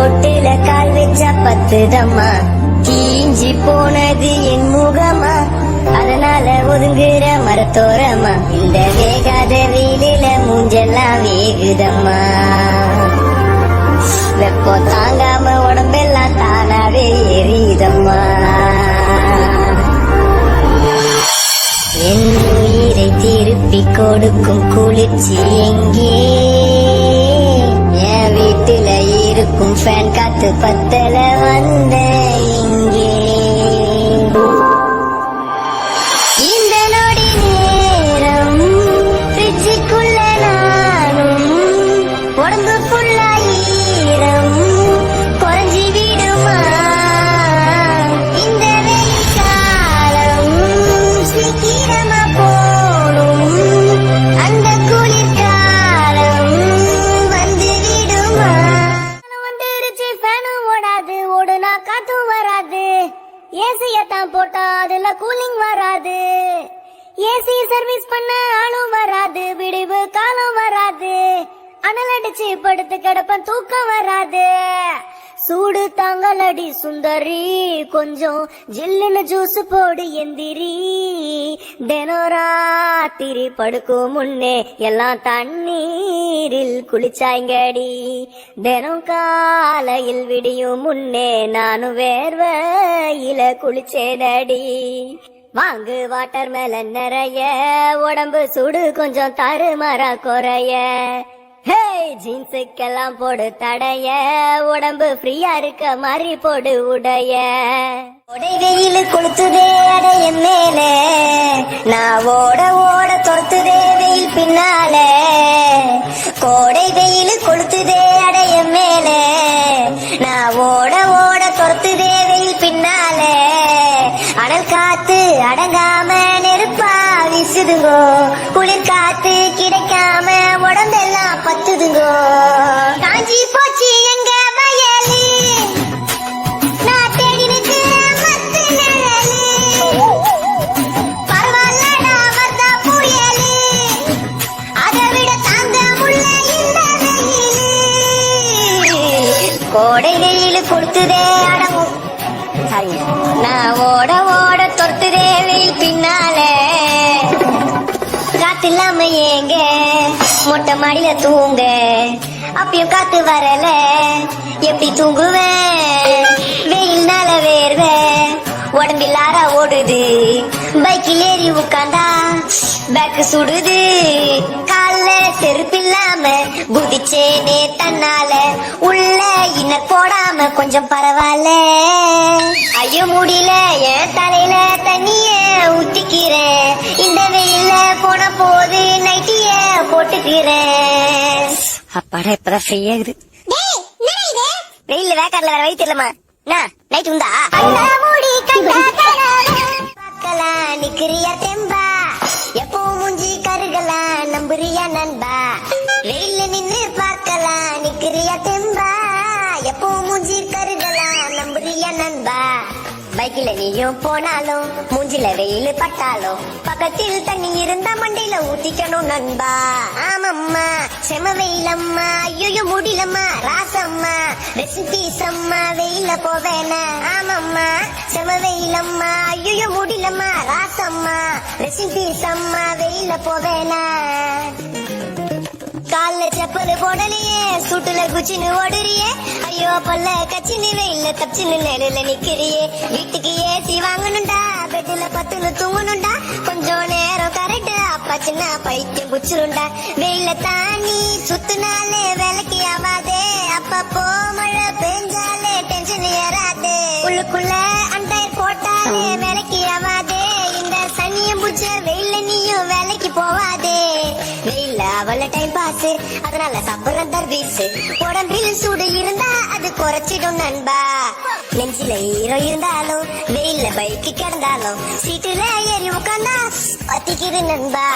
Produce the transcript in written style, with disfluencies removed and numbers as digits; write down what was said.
தொட்டில கால் வச்சா பத்துதம்மா, தீஞ்சி போனது என் முகமா, அதனால ஒதுங்குற மரத்தோரமா, இந்த வேகாத வெயிலில மூஞ்செல்லாம் வேகுதம்மா. வெப்பம் தாங்காம உடம்பெல்லாம் தானாவே எரியுதம்மா. என் உயிரை திருப்பி கொடுக்கும் குளிர்ச்சி எங்கே? என் வீட்டுல இருக்கும் ஃபேன் காத்து பத்தல வந்த இங்கே. இந்த நொடி நேரம் ஃப்ரிட்ஜுக்குள்ள நானும், உடம்பு ஃபுல்லா ஈரம் குறைஞ்சி விடுமா? இந்த வெயில் காலம் சீக்கிரமா போடும், அந்த குளிர் காலம் வந்து விடுமா? வந்துருச்சு, ஃபேனும் ஓடாது, ஓடுனா காத்தும் வராது. ஏசியத்தான் போட்டா அதுல கூலிங் வராது. ஏசி சர்வீஸ் பண்ண ஆளும் வராது, விடிவு காலம் வராது. அனல் அடிச்சு படுத்து கிடப்பன், தூக்கம் வராது. சூடு தாங்கலடி சுந்தரி, கொஞ்சம் ஜில்லுன்னு ஜூஸ் போடு எந்திரி. தினம் ராத்திரி படுக்கும் முன்னே எல்லாம் தண்ணீரில் குளிச்சாங்கடி. தினம் காலையில் விடியும் முன்னே நானும் வேர்வையில குளிச்சேனடி. வாங்கு வாட்டர் மேலன் நிறைய, உடம்பு சூடு கொஞ்சம் தருமரா குறைய. ஹே, ஜீன்ஸுக்கெல்லாம் போடு தடைய, உடம்பு ஃப்ரீயா இருக்க மாதிரி போடு உடைய. உடை வெயில் கொளுத்துதே அடைய மேல, நான் ஓட ஓட துரத்துதே வெயில் பின்னால. கோடை வெயில் கொளுத்துதே அடைய மேல, நான் ஓட ஓட துரத்துதே வெயில் பின்னால. அனல் காத்து அடங்காம நெருப்பா வீசுதுங்கோ, குளிர் காத்து கிடைக்காம உடம்பெல்லாம் பத்துதுங்கோ. காஞ்சி போச்சு எங்க வயலு, நான் தேடி நிக்கிற மத்து நிழலு. பரவாயில்லடா வந்தா புயலு, அதை விட தாங்க முள்ள இந்த வெயிலு. கோடை வெயில் கொடுத்துதே அடங்கும், நான் ஓட ஓட தொடுத்துதே வெயில் பின்னால. காத்து இல்லாம ஏங்க மொட்டை மாடியில தூங்க, அப்பயும் காத்து வரல எப்படி தூங்குவேன்? வெயில்னால வேர்வ உடம்பில்லார ஓடுது, பைக்கில் ஏறி உட்காந்தா பேக்கு சுடுது. கால செருப்பில்லாம குதிச்சேனே தன்னால, உள்ள இன்னர் போடாம கொஞ்சம் பரவாயில்ல. ஐயோ முடியல, என் தலையில தண்ணிய ஊத்திக்கிறேன். இந்த வெயில்ல போன போது நைட்டிய போட்டுக்கிறேன். அப்பாடா இப்பதான் ஃப்ரீயா இருக்குது. வெயில்ல வேக்காடுல வேற வைத்திரலமா நைட் உண்டா? பார்க்கலாம் நிக்கிறியா தெம்பா, எப்போ மூஞ்சி கருகலாம் நம்புறியா நண்பா? வெயில்ல நின்னு பார்க்கலாம் நிக்கிறியா தெம்பா, எப்போ மூஞ்சி கருகலாம் நம்புறியா நண்பா? பைக்கில நீயும் போனாலும் மூஞ்சில வெயில் பட்டாலும் பக்கத்தில் தண்ணி இருந்தா மண்டையில ஊத்திக்கணும் நண்பா. ஆமம்மா செம வெயிலம்மா, ஐயோ முடியலம்மா ராசம்மா, ரெசிபீசம்மா வெயில போவேனா? ஆமம்மா செம வெயிலம்மா, ஐயோ முடியலம்மா ராசம்மா, ரெசிபீசம்மா வெயில போவேனா? கால்ல செப்பல் போடலையே, சூட்டுல குச்சின்னு ஓடுறியே, ஐயோ பல்ல கச்சின்னு வெயில தப்பிச்சுன்னு நெருல நிக்கிறியே. வீட்டுக்கு ஏசி வாங்கணும்டா, பெட்டுல பத்துன்னு தூங்கணும்டா, கொஞ்சம் நேரம் கரெக்ட் அப்பா சின்ன பைத்தியம் குச்சிருண்டா. வெயில தாண்டி சுத்துனாலே வேலைக்கு ஆவாதே, அப்பப்போ மழை பெஞ்சாலே டென்ஷன் ஏறாதே. உள்ளுக்குள்ள அண்டர் போட்டாலே வேலைக்கு ஆவாதே, இந்த சனியம் புச்ச வெயில நீயும் வேலைக்கு போவாதே. வெயில அவள டைம் பாஸ், அதனால சப்பரம் தர்வீஸ். உடம்பில் சூடு இருந்தா அது குறைச்சிடும் நண்பா. நெஞ்சில ஈரோ இருந்தாலும் வெயில பைக்கு கிடந்தாலும் சீட்டுல ஏறி உட்காந்தா பத்திக்கிது நண்பா.